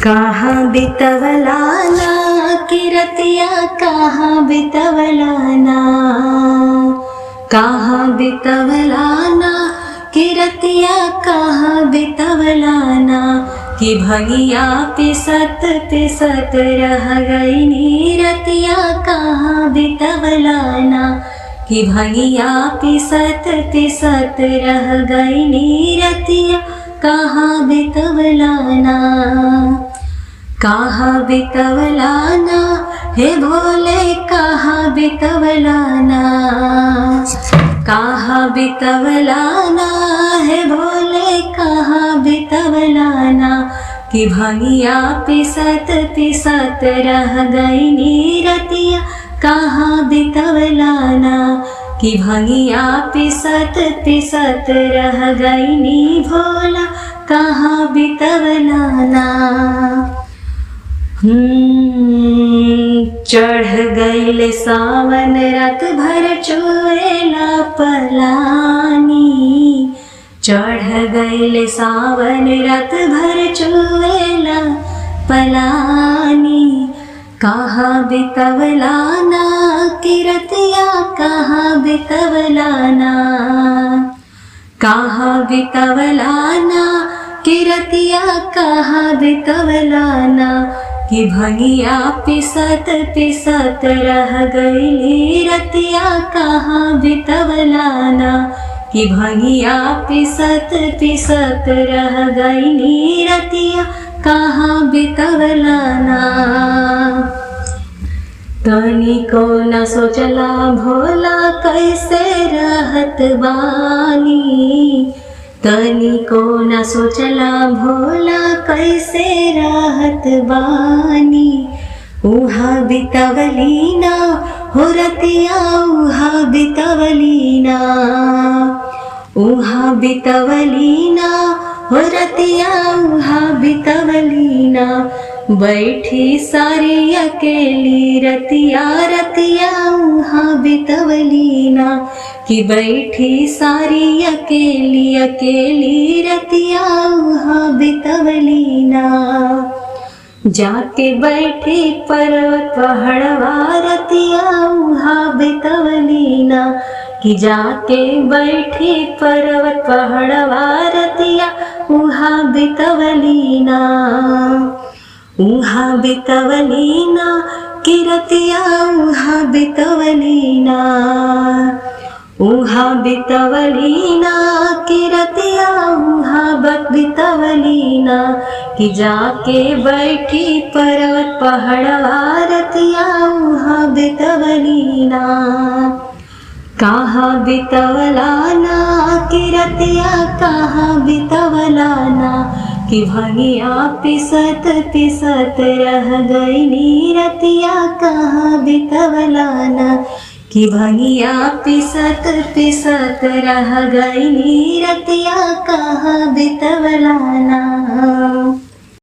कहाँ बितवलाना किरतिया कहाँ बितवलाना, कहाँ बितवलाना किरतिया कहाँ बितवलाना, कि भंगिया पिसत पिसत रह गई नीरतिया कहाँ बितवलाना, कि भंगिया पिसत पिसत रह गई नीरतिया कहाँ बितवलाना। कहाँ बितवलाना हे भोले कहाँ बितवलाना, कहाँ बितवलाना हे भोले कहाँ बितवलाना, कि भंगिया पिसत पिसत रह गई नीरतिया कहाँ बितवलाना, कि भंगिया पिसत पिसत रह गई नी भोला कहाँ बितवलाना। चढ़ गईल सावन रात भर चुएला पलानी, चढ़ गईल सावन रात भर चुएला पलानी, कहाँ बितवलाना किरतिया कहाँ बितवलाना, कहाँ बितवलाना किरतिया कहाँ बितवलाना, कि भंगिया पिसत पिसत रह गई रतिया कहाँ बितवलाना, कि भंगिया पिसत पिसत रह गई नीरतिया कहाँ बितवलाना। तनिको न सोचला भोला कैसे रहत बानी, तनिको न सोचला भोला कैसे रहत बानी, उहा बितवलीना हो रतिया उहा बितवलीना, उहा बितवलीना हो रतिया उहा बितवलीना, बैठी सारी अकेली रतिया रतिया उहा बितवलीना, कि बैठी सारी अकेली अकेली रतिया उहा बितवलीना, जाके बैठी पर्वत पहाड़वा रतिया उहा बितवलीना, कि जाके बैठी पर्वत पहाड़वा रतिया उहा बितवलीना, उहा बितवलीना किरतिया उहा बितवलीना, उहा बितवलीना किरतिया उहा बितवलीना, कि जाके बैठी पर्वत पहाड़वा रतिया उहा बितवलीना, कहाँ बितवलाना किरतिया कहाँ बितवलाना, कि भंगिया पिसत पिसत रह गई नीरतिया कहाँ बितवलाना, कि भंगिया पिसत पिसत रह गई नीरतिया कहाँ बितवलाना।